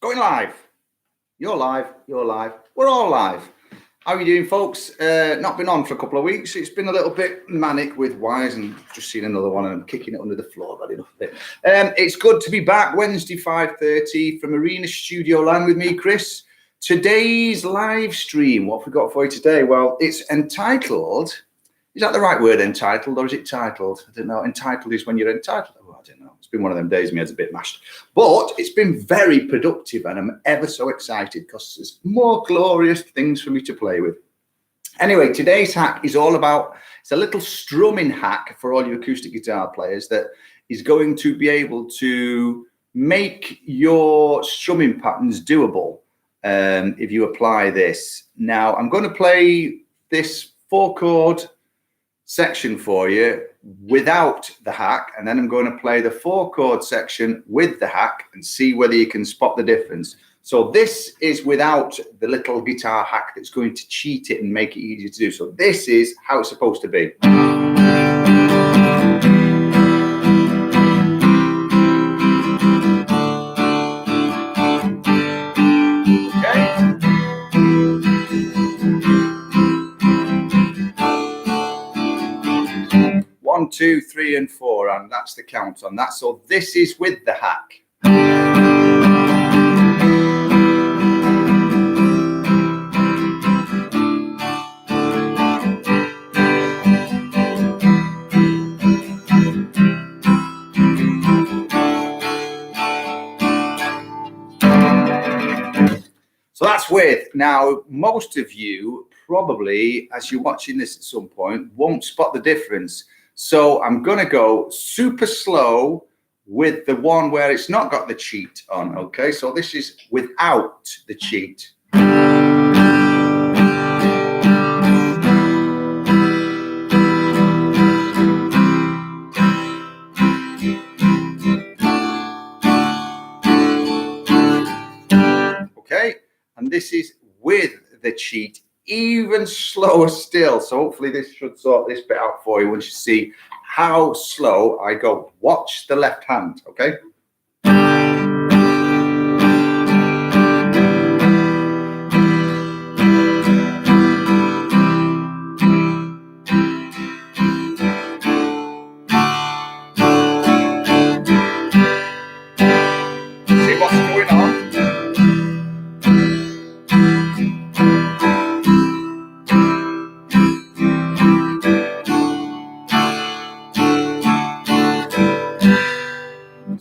Going live. You're live. You're live. We're all live. How are you doing, folks? Not been on for a couple of weeks. It's been a little bit manic with wires and just seen another one and I'm kicking it under the floor. Got enough of it. It's good to be back Wednesday, 5:30 from Arena Studio Land with me, Chris. Today's live stream, what have we got for you today? Well, it's entitled, is that the right word, entitled, or is it titled? I don't know. Entitled is when you're entitled. Oh, I don't know. It's been one of them days, my head's a bit mashed. But it's been very productive and I'm ever so excited because there's more glorious things for me to play with. Anyway, today's hack is all about, it's a little strumming hack for all you acoustic guitar players that is going to be able to make your strumming patterns doable if you apply this. Now, I'm going to play this 4-chord section for you without the hack, and then I'm going to play the 4-chord section with the hack and see whether you can spot the difference. So this is without the little guitar hack that's going to cheat it and make it easier to do. So this is how it's supposed to be. One, two, three, and four, and that's the count on that. So this is with the hack. So that's with. Now, most of you probably, as you're watching this at some point, won't spot the difference. So I'm going to go super slow with the one where it's not got the cheat on, okay? So this is without the cheat. Okay, and this is with the cheat. Even slower still. So hopefully this should sort this bit out for you once you see how slow I go. Watch the left hand, okay? See what's going on?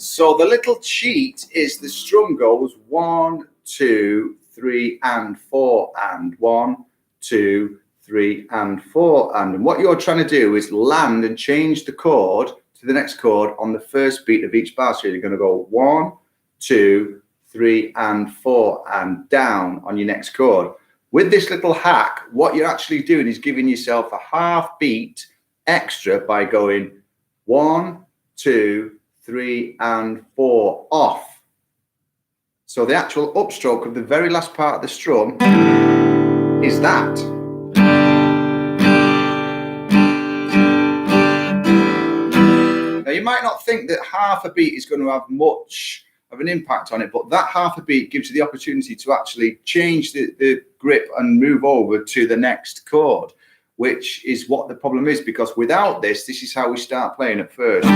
So the little cheat is the strum goes 1, 2, 3, and 4, and 1, 2, 3, and 4, and what you're trying to do is land and change the chord to the next chord on the first beat of each bar. So you're going to go 1, 2, 3, and 4, and down on your next chord. With this little hack, what you're actually doing is giving yourself a half beat extra by going 1, 2, 3, and 4 off. So the actual upstroke of the very last part of the strum is that. Now you might not think that half a beat is going to have much of an impact on it, but that half a beat gives you the opportunity to actually change the grip and move over to the next chord, which is what the problem is, because without this, this is how we start playing at first.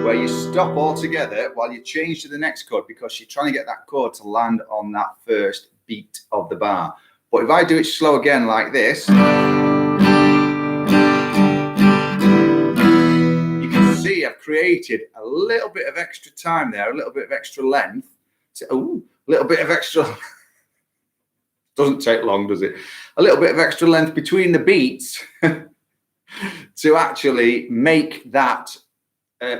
Where you stop altogether while you change to the next chord because you're trying to get that chord to land on that first beat of the bar. But if I do it slow again like this, you can see I've created a little bit of extra time there, a little bit of extra length. A little bit of extra... Doesn't take long, does it? A little bit of extra length between the beats to actually make that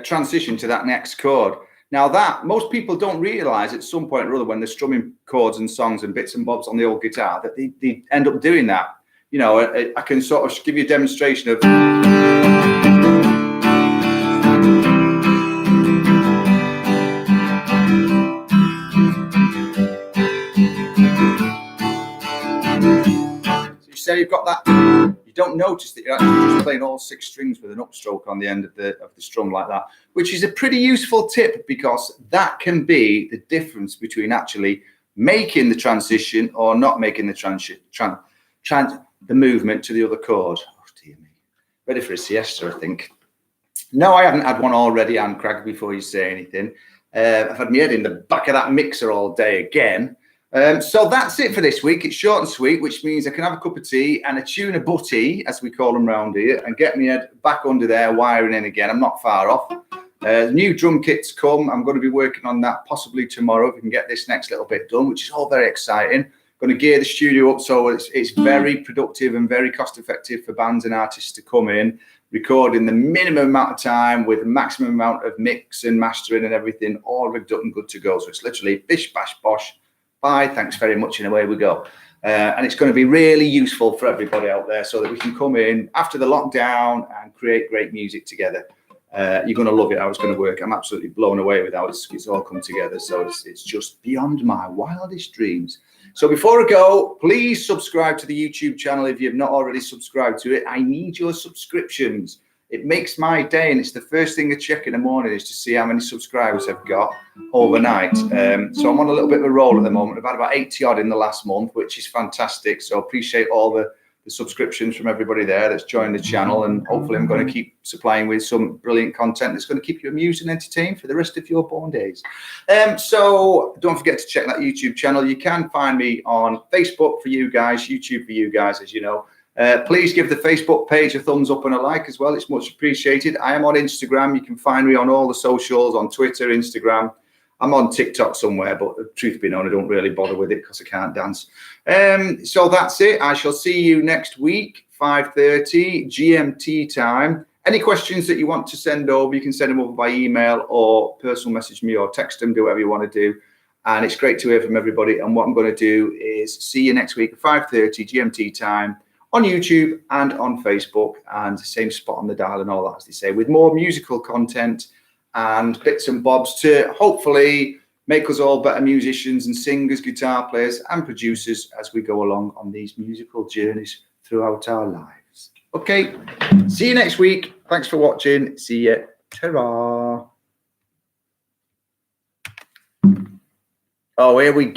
transition to that next chord. Now that most people don't realize at some point or other when they're strumming chords and songs and bits and bobs on the old guitar that they end up doing that. You know, I can sort of give you a demonstration of. So you say you've got that. you don't notice that you're actually just playing all 6 strings with an upstroke on the end of the strum like that, which is a pretty useful tip, because that can be the difference between actually making the transition or not making the the movement to the other chord. Oh, dear me. Ready for a siesta, I think. No, I haven't had one already, Anne Cragg, before you say anything. I've had my head in the back of that mixer all day again. So that's it for this week. It's short and sweet, which means I can have a cup of tea and a tuna butty, as we call them round here, and get my head back under there, wiring in again. I'm not far off. New drum kits come. I'm going to be working on that possibly tomorrow if we can get this next little bit done, which is all very exciting. Going to gear the studio up so it's very productive and very cost effective for bands and artists to come in, record in the minimum amount of time with the maximum amount of mix and mastering and everything all rigged up and good to go. So it's literally bish, bash, bosh. Bye, thanks very much, and away we go. And it's going to be really useful for everybody out there so that we can come in after the lockdown and create great music together. You're going to love it, how it's going to work. I'm absolutely blown away with how it's all come together. So it's just beyond my wildest dreams. So before I go, please subscribe to the YouTube channel if you've not already subscribed to it. I need your subscriptions. It makes my day, and it's the first thing I check in the morning is to see how many subscribers I've got overnight. So I'm on a little bit of a roll at the moment. I've had about 80 odd in the last month, which is fantastic. So I appreciate all the subscriptions from everybody there that's joined the channel, and hopefully I'm going to keep supplying with some brilliant content that's going to keep you amused and entertained for the rest of your born days. So don't forget to check that YouTube channel. You can find me on Facebook for you guys, YouTube for you guys, as you know. Please give the Facebook page a thumbs up and a like as well. It's much appreciated. I am on Instagram. You can find me on all the socials, on Twitter, Instagram. I'm on TikTok somewhere, but the truth be known, I don't really bother with it because I can't dance. So that's it. I shall see you next week, 5:30 GMT time. Any questions that you want to send over, you can send them over by email or personal message me or text them, do whatever you want to do. And it's great to hear from everybody. And what I'm going to do is see you next week at 5:30 GMT time on YouTube and on Facebook, and the same spot on the dial and all that, as they say, with more musical content and bits and bobs to hopefully make us all better musicians and singers, guitar players and producers as we go along on these musical journeys throughout our lives. Okay, see you next week. Thanks for watching. See you. Ta-ra. Oh, here we go.